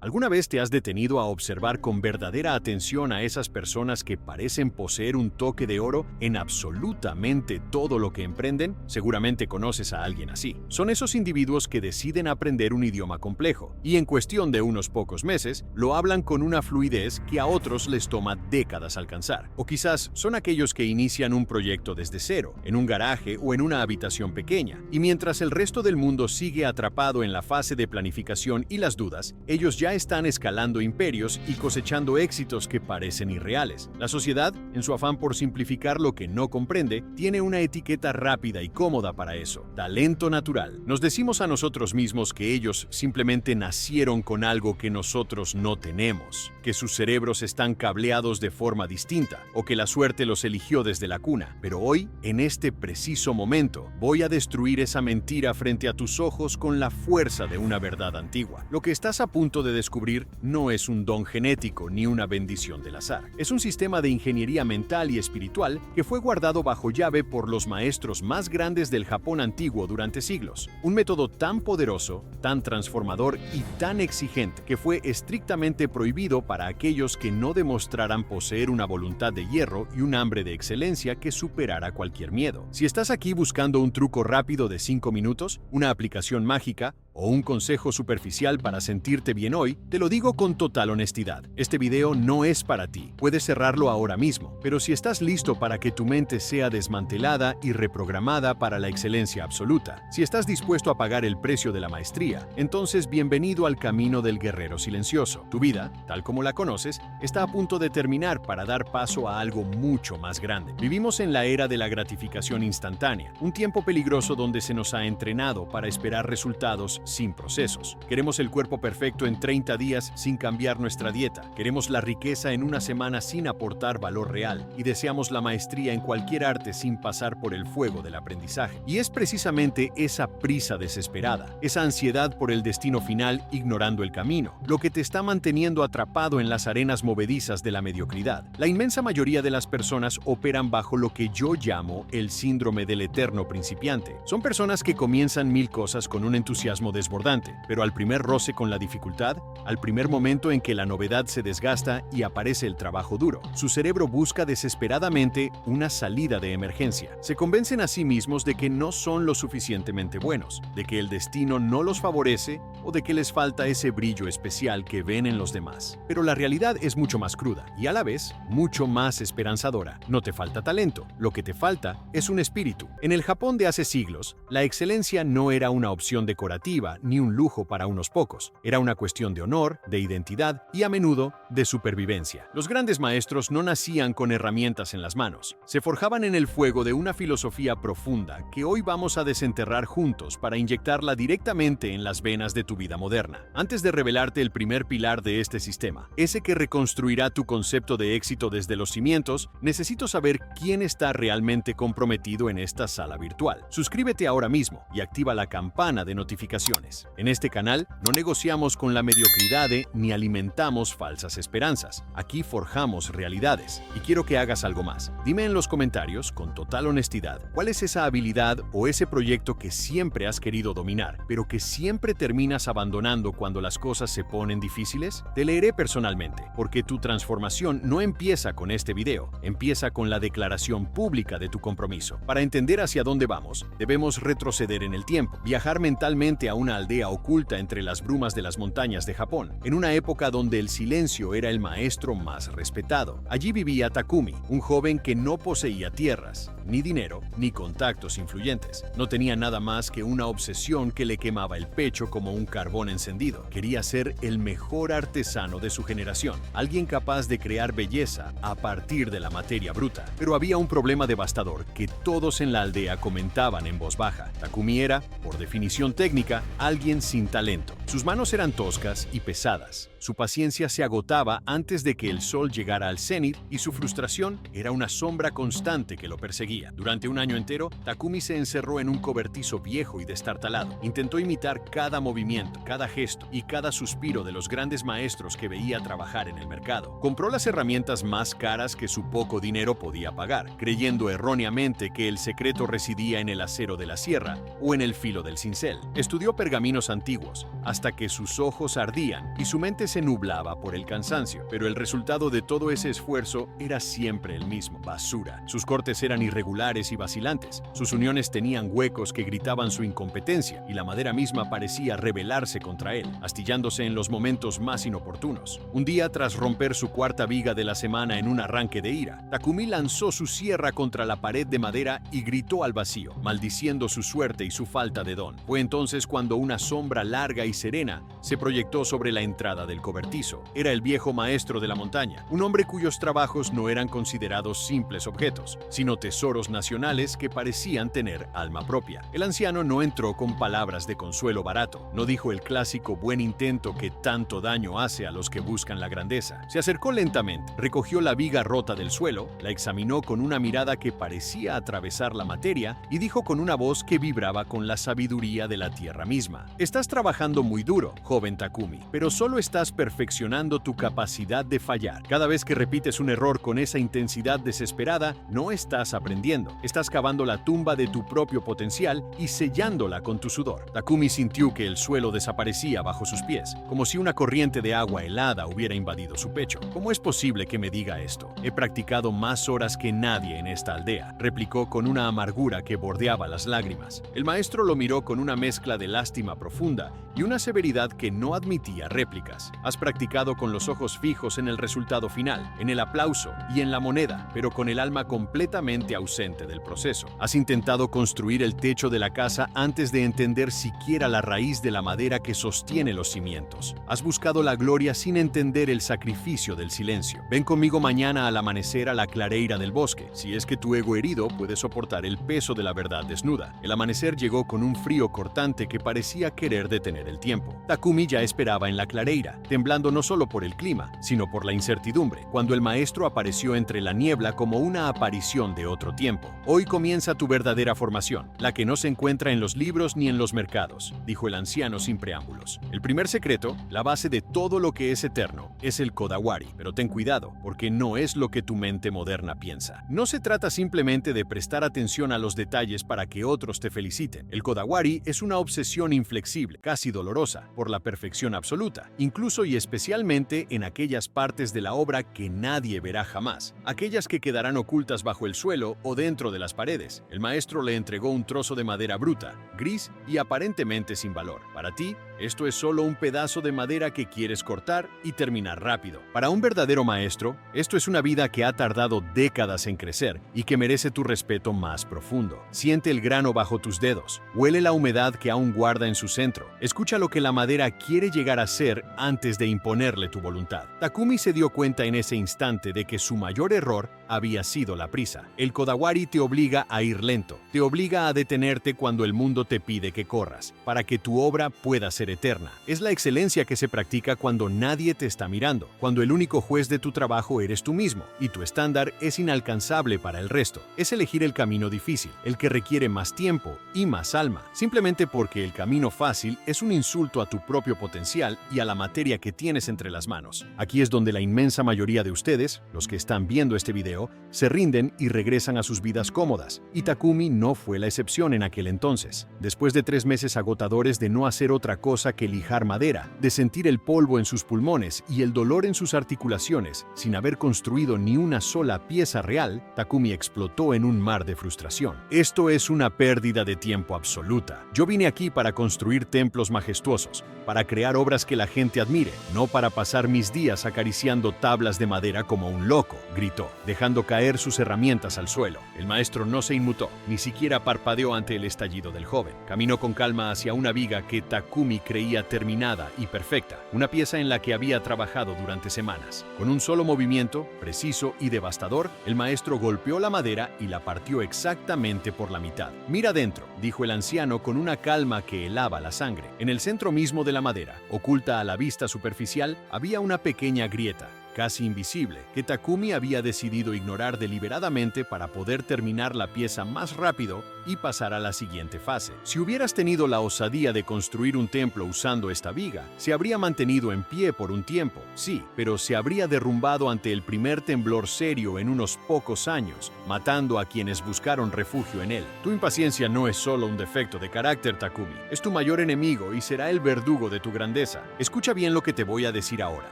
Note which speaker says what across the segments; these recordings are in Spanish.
Speaker 1: ¿Alguna vez te has detenido a observar con verdadera atención a esas personas que parecen poseer un toque de oro en absolutamente todo lo que emprenden? Seguramente conoces a alguien así. Son esos individuos que deciden aprender un idioma complejo y en cuestión de unos pocos meses lo hablan con una fluidez que a otros les toma décadas alcanzar. O quizás son aquellos que inician un proyecto desde cero, en un garaje o en una habitación pequeña, y mientras el resto del mundo sigue atrapado en la fase de planificación y las dudas, ellos ya están escalando imperios y cosechando éxitos que parecen irreales. La sociedad, en su afán por simplificar lo que no comprende, tiene una etiqueta rápida y cómoda para eso: talento natural. Nos decimos a nosotros mismos que ellos simplemente nacieron con algo que nosotros no tenemos, que sus cerebros están cableados de forma distinta o que la suerte los eligió desde la cuna. Pero hoy, en este preciso momento, voy a destruir esa mentira frente a tus ojos con la fuerza de una verdad antigua. Lo que estás a punto de descubrir no es un don genético ni una bendición del azar. Es un sistema de ingeniería mental y espiritual que fue guardado bajo llave por los maestros más grandes del Japón antiguo durante siglos. Un método tan poderoso, tan transformador y tan exigente que fue estrictamente prohibido para aquellos que no demostraran poseer una voluntad de hierro y un hambre de excelencia que superara cualquier miedo. Si estás aquí buscando un truco rápido de 5 minutos, una aplicación mágica o un consejo superficial para sentirte bien hoy, te lo digo con total honestidad. Este video no es para ti. Puedes cerrarlo ahora mismo, pero si estás listo para que tu mente sea desmantelada y reprogramada para la excelencia absoluta, si estás dispuesto a pagar el precio de la maestría, entonces bienvenido al camino del guerrero silencioso. Tu vida, tal como la conoces, está a punto de terminar para dar paso a algo mucho más grande. Vivimos en la era de la gratificación instantánea, un tiempo peligroso donde se nos ha entrenado para esperar resultados sin procesos. Queremos el cuerpo perfecto en 30 días sin cambiar nuestra dieta. Queremos la riqueza en una semana sin aportar valor real. Y deseamos la maestría en cualquier arte sin pasar por el fuego del aprendizaje. Y es precisamente esa prisa desesperada, esa ansiedad por el destino final ignorando el camino, lo que te está manteniendo atrapado en las arenas movedizas de la mediocridad. La inmensa mayoría de las personas operan bajo lo que yo llamo el síndrome del eterno principiante. Son personas que comienzan mil cosas con un entusiasmo desbordante, pero al primer roce con la dificultad, al primer momento en que la novedad se desgasta y aparece el trabajo duro, su cerebro busca desesperadamente una salida de emergencia. Se convencen a sí mismos de que no son lo suficientemente buenos, de que el destino no los favorece o de que les falta ese brillo especial que ven en los demás. Pero la realidad es mucho más cruda y a la vez mucho más esperanzadora. No te falta talento, lo que te falta es un espíritu. En el Japón de hace siglos, la excelencia no era una opción decorativa ni un lujo para unos pocos. Era una cuestión de honor, de identidad y a menudo de supervivencia. Los grandes maestros no nacían con herramientas en las manos. Se forjaban en el fuego de una filosofía profunda que hoy vamos a desenterrar juntos para inyectarla directamente en las venas de tu vida moderna. Antes de revelarte el primer pilar de este sistema, ese que reconstruirá tu concepto de éxito desde los cimientos, necesito saber quién está realmente comprometido en esta sala virtual. Suscríbete ahora mismo y activa la campana de notificaciones. En este canal no negociamos con la mediocridad ni alimentamos falsas esperanzas. Aquí forjamos realidades. Y quiero que hagas algo más. Dime en los comentarios, con total honestidad, cuál es esa habilidad o ese proyecto que siempre has querido dominar, pero que siempre terminas abandonando cuando las cosas se ponen difíciles. Te leeré personalmente, porque tu transformación no empieza con este video, empieza con la declaración pública de tu compromiso. Para entender hacia dónde vamos, debemos retroceder en el tiempo, viajar mentalmente a una aldea oculta entre las brumas de las montañas de Japón, en una época donde el silencio era el maestro más respetado. Allí vivía Takumi, un joven que no poseía tierras, ni dinero, ni contactos influyentes. No tenía nada más que una obsesión que le quemaba el pecho como un carbón encendido. Quería ser el mejor artesano de su generación, alguien capaz de crear belleza a partir de la materia bruta. Pero había un problema devastador que todos en la aldea comentaban en voz baja. Takumi era, por definición técnica, alguien sin talento. Sus manos eran toscas y pesadas. Su paciencia se agotaba antes de que el sol llegara al cenit y su frustración era una sombra constante que lo perseguía. guía. Durante un año entero, Takumi se encerró en un cobertizo viejo y destartalado. Intentó imitar cada movimiento, cada gesto y cada suspiro de los grandes maestros que veía trabajar en el mercado. Compró las herramientas más caras que su poco dinero podía pagar, creyendo erróneamente que el secreto residía en el acero de la sierra o en el filo del cincel. Estudió pergaminos antiguos, hasta que sus ojos ardían y su mente se nublaba por el cansancio. Pero el resultado de todo ese esfuerzo era siempre el mismo: basura. Sus cortes eran irregulares y vacilantes. Sus uniones tenían huecos que gritaban su incompetencia, y la madera misma parecía rebelarse contra él, astillándose en los momentos más inoportunos. Un día, tras romper su cuarta viga de la semana en un arranque de ira, Takumi lanzó su sierra contra la pared de madera y gritó al vacío, maldiciendo su suerte y su falta de don. Fue entonces cuando una sombra larga y serena se proyectó sobre la entrada del cobertizo. Era el viejo maestro de la montaña, un hombre cuyos trabajos no eran considerados simples objetos, sino tesoros nacionales que parecían tener alma propia. El anciano no entró con palabras de consuelo barato, no dijo el clásico buen intento que tanto daño hace a los que buscan la grandeza. Se acercó lentamente, recogió la viga rota del suelo, la examinó con una mirada que parecía atravesar la materia y dijo con una voz que vibraba con la sabiduría de la tierra misma: estás trabajando muy duro, joven Takumi, pero solo estás perfeccionando tu capacidad de fallar. Cada vez que repites un error con esa intensidad desesperada, no estás aprendiendo. Estás cavando la tumba de tu propio potencial y sellándola con tu sudor. Takumi sintió que el suelo desaparecía bajo sus pies, como si una corriente de agua helada hubiera invadido su pecho. ¿Cómo es posible que me diga esto? He practicado más horas que nadie en esta aldea, replicó con una amargura que bordeaba las lágrimas. El maestro lo miró con una mezcla de lástima profunda y una severidad que no admitía réplicas. Has practicado con los ojos fijos en el resultado final, en el aplauso y en la moneda, pero con el alma completamente ausente del proceso. Has intentado construir el techo de la casa antes de entender siquiera la raíz de la madera que sostiene los cimientos. Has buscado la gloria sin entender el sacrificio del silencio. Ven conmigo mañana al amanecer a la clareira del bosque, si es que tu ego herido puede soportar el peso de la verdad desnuda. El amanecer llegó con un frío cortante que parecía querer detener el tiempo. Takumi ya esperaba en la clareira, temblando no solo por el clima, sino por la incertidumbre, cuando el maestro apareció entre la niebla como una aparición de otro tiempo. Hoy comienza tu verdadera formación, la que no se encuentra en los libros ni en los mercados, dijo el anciano sin preámbulos. El primer secreto, la base de todo lo que es eterno, es el Kodawari, pero ten cuidado, porque no es lo que tu mente moderna piensa. No se trata simplemente de prestar atención a los detalles para que otros te feliciten. El Kodawari es una obsesión inflexible, casi dolorosa, por la perfección absoluta, incluso y especialmente en aquellas partes de la obra que nadie verá jamás, aquellas que quedarán ocultas bajo el suelo o dentro de las paredes. El maestro le entregó un trozo de madera bruta, gris y aparentemente sin valor. Para ti, esto es solo un pedazo de madera que quieres cortar y terminar rápido. Para un verdadero maestro, esto es una vida que ha tardado décadas en crecer y que merece tu respeto más profundo. Siente el grano bajo tus dedos, huele la humedad que aún guarda en su centro, escucha lo que la madera quiere llegar a ser antes de imponerle tu voluntad. Takumi se dio cuenta en ese instante de que su mayor error había sido la prisa. El Kodawari te obliga a ir lento, te obliga a detenerte cuando el mundo te pide que corras, para que tu obra pueda ser eterna. Es la excelencia que se practica cuando nadie te está mirando, cuando el único juez de tu trabajo eres tú mismo, y tu estándar es inalcanzable para el resto. Es elegir el camino difícil, el que requiere más tiempo y más alma, simplemente porque el camino fácil es un insulto a tu propio potencial y a la materia que tienes entre las manos. Aquí es donde la inmensa mayoría de ustedes, los que están viendo este video, se rinden y regresan a sus vidas cómodas, y Takumi no fue la excepción en aquel entonces. Después de 3 meses agotadores de no hacer otra cosa que lijar madera, de sentir el polvo en sus pulmones y el dolor en sus articulaciones, sin haber construido ni una sola pieza real, Takumi explotó en un mar de frustración. Esto es una pérdida de tiempo absoluta. Yo vine aquí para construir templos majestuosos, para crear obras que la gente admire, no para pasar mis días acariciando tablas de madera como un loco, gritó, dejando caer sus herramientas al suelo. El maestro no se inmutó, ni siquiera parpadeó ante el estallido del joven. Caminó con calma hacia una viga que Takumi creía terminada y perfecta, una pieza en la que había trabajado durante semanas. Con un solo movimiento, preciso y devastador, el maestro golpeó la madera y la partió exactamente por la mitad. Mira dentro, dijo el anciano con una calma que helaba la sangre. En el centro mismo de la madera, oculta a la vista superficial, había una pequeña grieta, casi invisible, que Takumi había decidido ignorar deliberadamente para poder terminar la pieza más rápido y pasar a la siguiente fase. Si hubieras tenido la osadía de construir un templo usando esta viga, se habría mantenido en pie por un tiempo, sí, pero se habría derrumbado ante el primer temblor serio en unos pocos años, matando a quienes buscaron refugio en él. Tu impaciencia no es solo un defecto de carácter, Takumi, es tu mayor enemigo y será el verdugo de tu grandeza. Escucha bien lo que te voy a decir ahora,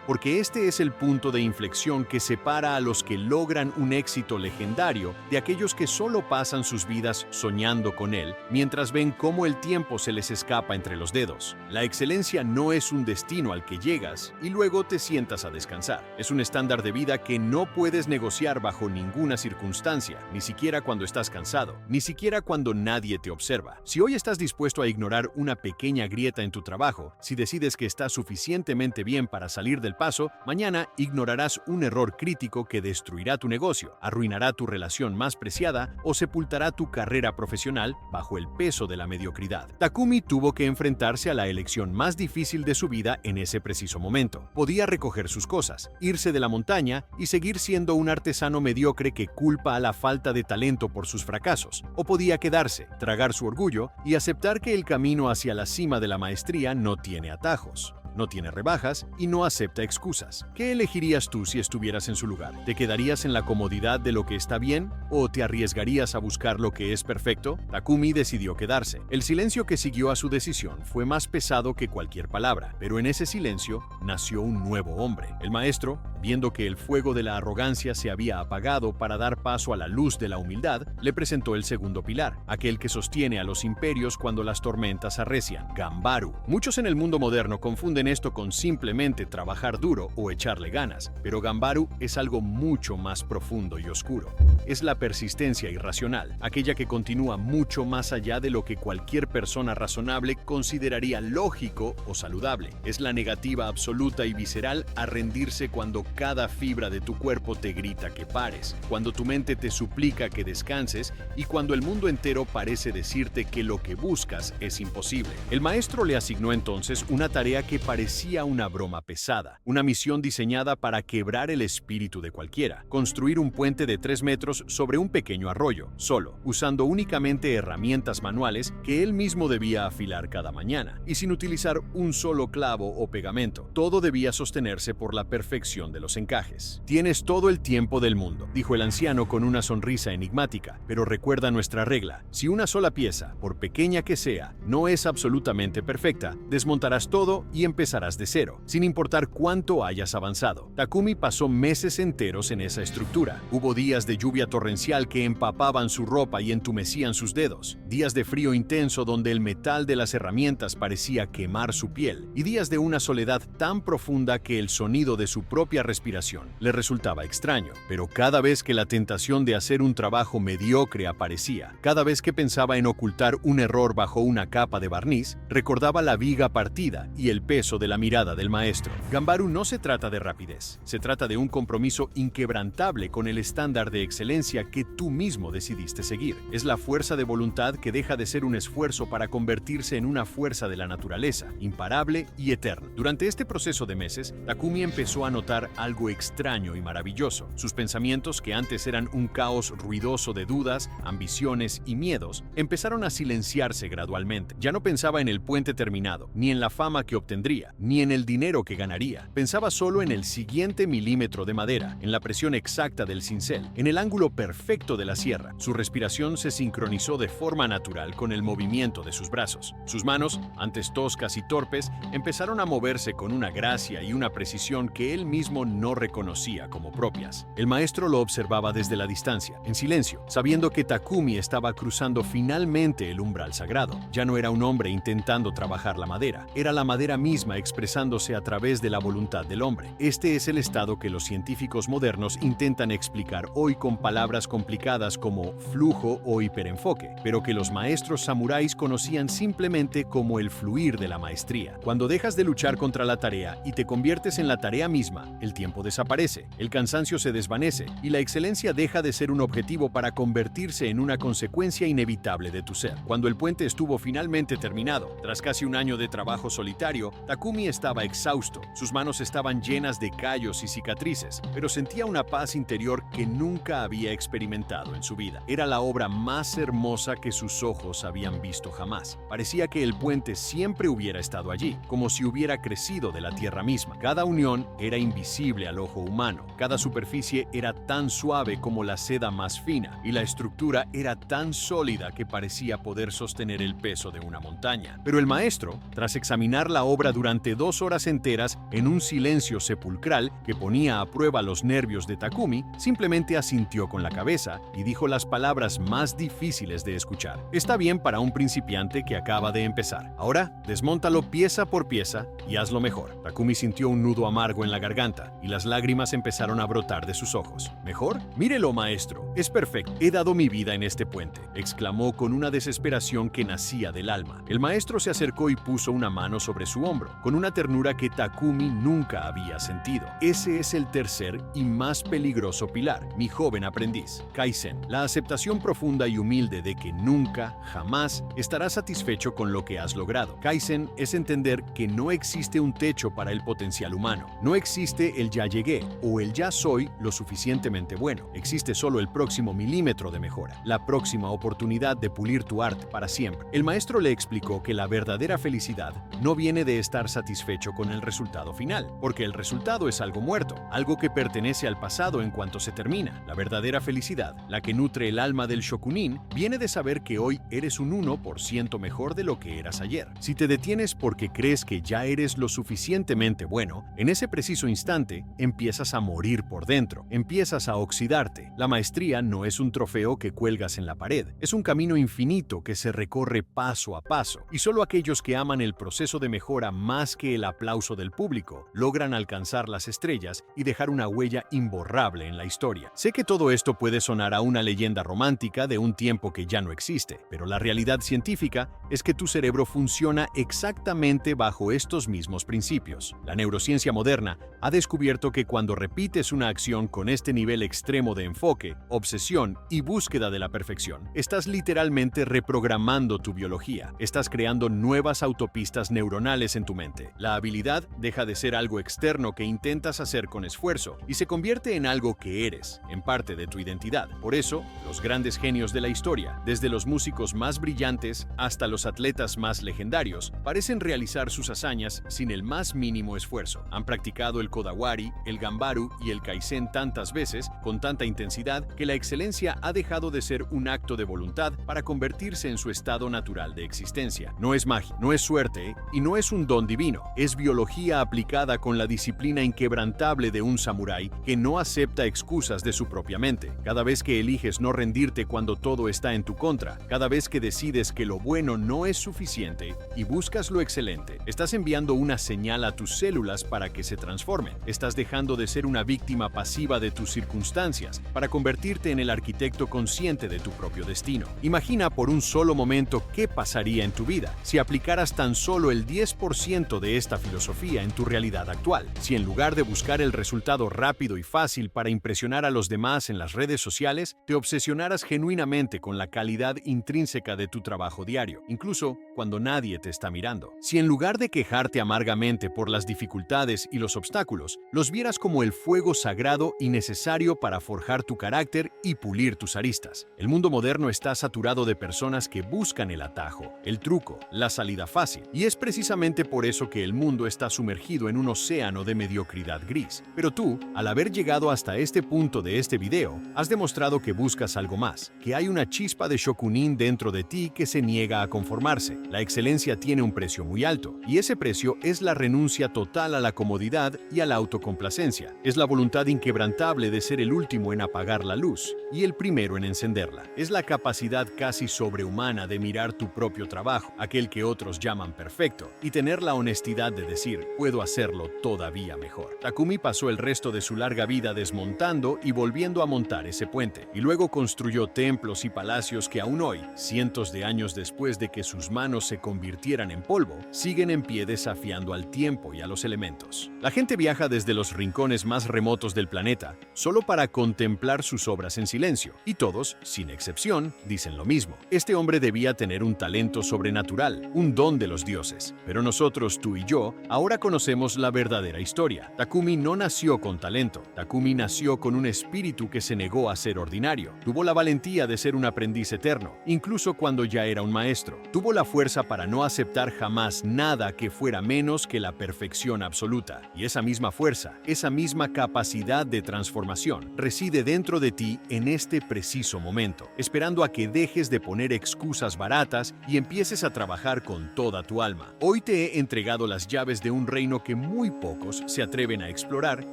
Speaker 1: porque este es el punto de inflexión que separa a los que logran un éxito legendario de aquellos que solo pasan sus vidas soñando con él, mientras ven cómo el tiempo se les escapa entre los dedos. La excelencia no es un destino al que llegas y luego te sientas a descansar. Es un estándar de vida que no puedes negociar bajo ninguna circunstancia, ni siquiera cuando estás cansado, ni siquiera cuando nadie te observa. Si hoy estás dispuesto a ignorar una pequeña grieta en tu trabajo, si decides que estás suficientemente bien para salir del paso, mañana ignorarás un error crítico que destruirá tu negocio, arruinará tu relación más preciada o sepultará tu carrera profesional bajo el peso de la mediocridad. Takumi tuvo que enfrentarse a la elección más difícil de su vida en ese preciso momento. Podía recoger sus cosas, irse de la montaña y seguir siendo un artesano mediocre que culpa a la falta de talento por sus fracasos, o podía quedarse, tragar su orgullo y aceptar que el camino hacia la cima de la maestría no tiene atajos, no tiene rebajas y no acepta excusas. ¿Qué elegirías tú si estuvieras en su lugar? ¿Te quedarías en la comodidad de lo que está bien o te arriesgarías a buscar lo que es perfecto? Takumi decidió quedarse. El silencio que siguió a su decisión fue más pesado que cualquier palabra, pero en ese silencio nació un nuevo hombre. El maestro, viendo que el fuego de la arrogancia se había apagado para dar paso a la luz de la humildad, le presentó el segundo pilar, aquel que sostiene a los imperios cuando las tormentas arrecian, Ganbaru. Muchos en el mundo moderno confunden esto con simplemente trabajar duro o echarle ganas, pero Ganbaru es algo mucho más profundo y oscuro. Es la persistencia irracional, aquella que continúa mucho más allá de lo que cualquier persona razonable consideraría lógico o saludable. Es la negativa absoluta y visceral a rendirse cuando cada fibra de tu cuerpo te grita que pares, cuando tu mente te suplica que descanses y cuando el mundo entero parece decirte que lo que buscas es imposible. El maestro le asignó entonces una tarea que parecía una broma pesada, una misión diseñada para quebrar el espíritu de cualquiera, construir un puente de 3 metros sobre un pequeño arroyo, solo, usando únicamente herramientas manuales que él mismo debía afilar cada mañana, y sin utilizar un solo clavo o pegamento. Todo debía sostenerse por la perfección de los encajes. Tienes todo el tiempo del mundo, dijo el anciano con una sonrisa enigmática, pero recuerda nuestra regla: si una sola pieza, por pequeña que sea, no es absolutamente perfecta, desmontarás todo y empezarás de cero, sin importar cuánto hayas avanzado. Takumi pasó meses enteros en esa estructura. Hubo días de lluvia torrencial que empapaban su ropa y entumecían sus dedos, días de frío intenso donde el metal de las herramientas parecía quemar su piel, y días de una soledad tan profunda que el sonido de su propia respiración le resultaba extraño. Pero cada vez que la tentación de hacer un trabajo mediocre aparecía, cada vez que pensaba en ocultar un error bajo una capa de barniz, recordaba la viga partida y el peso de la mirada del maestro. Ganbaru no se trata de rapidez, se trata de un compromiso inquebrantable con el estándar de excelencia que tú mismo decidiste seguir. Es la fuerza de voluntad que deja de ser un esfuerzo para convertirse en una fuerza de la naturaleza, imparable y eterna. Durante este proceso de meses, Takumi empezó a notar algo extraño y maravilloso. Sus pensamientos, que antes eran un caos ruidoso de dudas, ambiciones y miedos, empezaron a silenciarse gradualmente. Ya no pensaba en el puente terminado, ni en la fama que obtendría, ni en el dinero que ganaría. Pensaba solo en el siguiente milímetro de madera, en la presión exacta del cincel, en el ángulo perfecto de la sierra. Su respiración se sincronizó de forma natural con el movimiento de sus brazos. Sus manos, antes toscas y torpes, empezaron a moverse con una gracia y una precisión que él mismo no reconocía como propias. El maestro lo observaba desde la distancia, en silencio, sabiendo que Takumi estaba cruzando finalmente el umbral sagrado. Ya no era un hombre intentando trabajar la madera, era la madera misma expresándose a través de la voluntad del hombre. Este es el estado que los científicos modernos intentan explicar hoy con palabras complicadas como flujo o hiperenfoque, pero que los maestros samuráis conocían simplemente como el fluir de la maestría. Cuando dejas de luchar contra la tarea y te conviertes en la tarea misma, el tiempo desaparece, el cansancio se desvanece y la excelencia deja de ser un objetivo para convertirse en una consecuencia inevitable de tu ser. Cuando el puente estuvo finalmente terminado, tras casi un año de trabajo solitario, Takumi estaba exhausto, sus manos estaban llenas de callos y cicatrices, pero sentía una paz interior que nunca había experimentado en su vida. Era la obra más hermosa que sus ojos habían visto jamás. Parecía que el puente siempre hubiera estado allí, como si hubiera crecido de la tierra misma. Cada unión era invisible al ojo humano, cada superficie era tan suave como la seda más fina, y la estructura era tan sólida que parecía poder sostener el peso de una montaña. Pero el maestro, tras examinar la obra durante 2 horas enteras en un silencio sepulcral que ponía a prueba los nervios de Takumi, simplemente asintió con la cabeza y dijo las palabras más difíciles de escuchar. Está bien para un principiante que acaba de empezar. Ahora, desmóntalo pieza por pieza y hazlo mejor. Takumi sintió un nudo amargo en la garganta y las lágrimas empezaron a brotar de sus ojos. ¿Mejor? Mírelo, maestro. Es perfecto. He dado mi vida en este puente, exclamó con una desesperación que nacía del alma. El maestro se acercó y puso una mano sobre su hombro, con una ternura que Takumi nunca había sentido. Ese es el tercer y más peligroso pilar, mi joven aprendiz, Kaizen. La aceptación profunda y humilde de que nunca, jamás, estarás satisfecho con lo que has logrado. Kaizen es entender que no existe un techo para el potencial humano. No existe el ya llegué o el ya soy lo suficientemente bueno. Existe solo el próximo milímetro de mejora, la próxima oportunidad de pulir tu arte para siempre. El maestro le explicó que la verdadera felicidad no viene de estar satisfecho con el resultado final, porque el resultado es algo muerto, algo que pertenece al pasado en cuanto se termina. La verdadera felicidad, la que nutre el alma del shokunin, viene de saber que hoy eres un 1% mejor de lo que eras ayer. Si te detienes porque crees que ya eres lo suficientemente bueno, en ese preciso instante empiezas a morir por dentro, empiezas a oxidarte. La maestría no es un trofeo que cuelgas en la pared, es un camino infinito que se recorre paso a paso, y solo aquellos que aman el proceso de mejora más que el aplauso del público logran alcanzar las estrellas y dejar una huella imborrable en la historia. Sé que todo esto puede sonar a una leyenda romántica de un tiempo que ya no existe, pero la realidad científica es que tu cerebro funciona exactamente bajo estos mismos principios. La neurociencia moderna ha descubierto que cuando repites una acción con este nivel extremo de enfoque, obsesión y búsqueda de la perfección, estás literalmente reprogramando tu biología. Estás creando nuevas autopistas neuronales en tu mente. La habilidad deja de ser algo externo que intentas hacer con esfuerzo y se convierte en algo que eres, en parte de tu identidad. Por eso, los grandes genios de la historia, desde los músicos más brillantes hasta los atletas más legendarios, parecen realizar sus hazañas sin el más mínimo esfuerzo. Han practicado el kodawari, el gambaru y el kaizen tantas veces, con tanta intensidad, que la excelencia ha dejado de ser un acto de voluntad para convertirse en su estado natural de existencia. No es magia, no es suerte y no es un don divino. Es biología aplicada con la disciplina inquebrantable de un samurái que no acepta excusas de su propia mente. Cada vez que eliges no rendirte cuando todo está en tu contra, cada vez que decides que lo bueno no es suficiente y buscas lo excelente, estás enviando una señal a tus células para que se transformen. Estás dejando de ser una víctima pasiva de tus circunstancias para convertirte en el arquitecto consciente de tu propio destino. Imagina por un solo momento qué pasaría en tu vida si aplicaras tan solo el 10% de esta filosofía en tu realidad actual. Si en lugar de buscar el resultado rápido y fácil para impresionar a los demás en las redes sociales, te obsesionaras genuinamente con la calidad intrínseca de tu trabajo diario, incluso cuando nadie te está mirando. Si en lugar de quejarte amargamente por las dificultades y los obstáculos, los vieras como el fuego sagrado y necesario para forjar tu carácter y pulir tus aristas. El mundo moderno está saturado de personas que buscan el atajo, el truco, la salida fácil, y es precisamente por eso que el mundo está sumergido en un océano de mediocridad gris. Pero tú, al haber llegado hasta este punto de este video, has demostrado que buscas algo más, que hay una chispa de shokunin dentro de ti que se niega a conformarse. La excelencia tiene un precio muy alto, y ese precio es la renuncia total a la comodidad y a la autocomplacencia. Es la voluntad inquebrantable de ser el último en apagar la luz y el primero en encenderla. Es la capacidad casi sobrehumana de mirar tu propio trabajo, aquel que otros llaman perfecto, y tener la honestidad de decir, puedo hacerlo todavía mejor. Takumi pasó el resto de su larga vida desmontando y volviendo a montar ese puente, y luego construyó templos y palacios que aún hoy, cientos de años después de que sus manos se convirtieran en polvo, siguen en pie desafiando al tiempo y a los elementos. La gente viaja desde los rincones más remotos del planeta solo para contemplar sus obras en silencio, y todos, sin excepción, dicen lo mismo. Este hombre debía tener un talento sobrenatural, un don de los dioses, pero nosotros nosotros, tú y yo, ahora conocemos la verdadera historia. Takumi no nació con talento. Takumi nació con un espíritu que se negó a ser ordinario. Tuvo la valentía de ser un aprendiz eterno, incluso cuando ya era un maestro. Tuvo la fuerza para no aceptar jamás nada que fuera menos que la perfección absoluta. Y esa misma fuerza, esa misma capacidad de transformación, reside dentro de ti en este preciso momento, esperando a que dejes de poner excusas baratas y empieces a trabajar con toda tu alma. Hoy te he entregado las llaves de un reino que muy pocos se atreven a explorar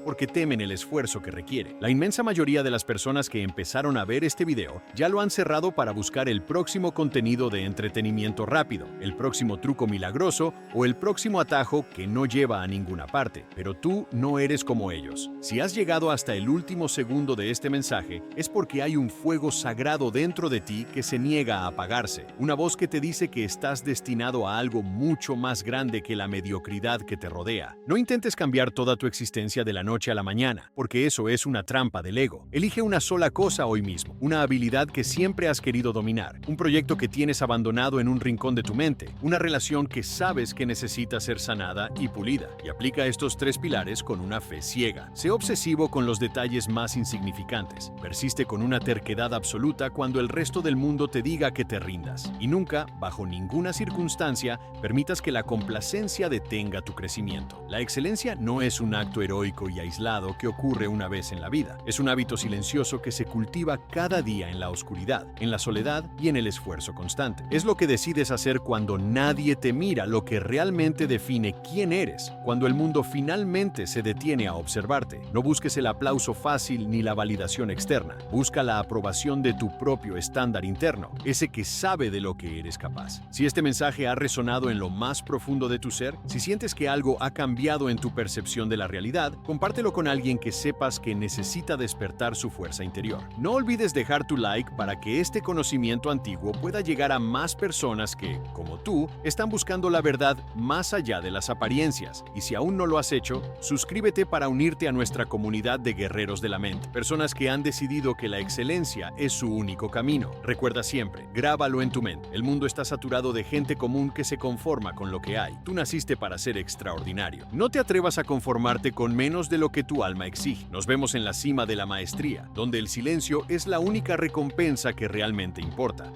Speaker 1: porque temen el esfuerzo que requiere. La inmensa mayoría de las personas que empezaron a ver este video ya lo han cerrado para buscar el próximo contenido de entretenimiento rápido, el próximo truco milagroso o el próximo atajo que no lleva a ninguna parte. Pero tú no eres como ellos. Si has llegado hasta el último segundo de este mensaje, es porque hay un fuego sagrado dentro de ti que se niega a apagarse. Una voz que te dice que estás destinado a algo mucho más grande que la mediocridad que te rodea. No intentes cambiar toda tu existencia de la noche a la mañana, porque eso es una trampa del ego. Elige una sola cosa hoy mismo, una habilidad que siempre has querido dominar, un proyecto que tienes abandonado en un rincón de tu mente, una relación que sabes que necesita ser sanada y pulida. Y aplica estos 3 pilares con una fe ciega. Sé obsesivo con los detalles más insignificantes. Persiste con una terquedad absoluta cuando el resto del mundo te diga que te rindas. Y nunca, bajo ninguna circunstancia, permitas que la complacencia detenga tu crecimiento. La excelencia no es un acto heroico y aislado que ocurre una vez en la vida. Es un hábito silencioso que se cultiva cada día en la oscuridad, en la soledad y en el esfuerzo constante. Es lo que decides hacer cuando nadie te mira, lo que realmente define quién eres, cuando el mundo finalmente se detiene a observarte. No busques el aplauso fácil ni la validación externa. Busca la aprobación de tu propio estándar interno, ese que sabe de lo que eres capaz. Si este mensaje ha resonado en lo más profundo de tu ser, si sientes que algo ha cambiado en tu percepción de la realidad, compártelo con alguien que sepas que necesita despertar su fuerza interior. No olvides dejar tu like para que este conocimiento antiguo pueda llegar a más personas que, como tú, están buscando la verdad más allá de las apariencias. Y si aún no lo has hecho, suscríbete para unirte a nuestra comunidad de guerreros de la mente, personas que han decidido que la excelencia es su único camino. Recuerda siempre, grábalo en tu mente. El mundo está saturado de gente común que se conforma con lo que hay. Tú naciste para ser extraordinario. No te atrevas a conformarte con menos de lo que tu alma exige. Nos vemos en la cima de la maestría, donde el silencio es la única recompensa que realmente importa.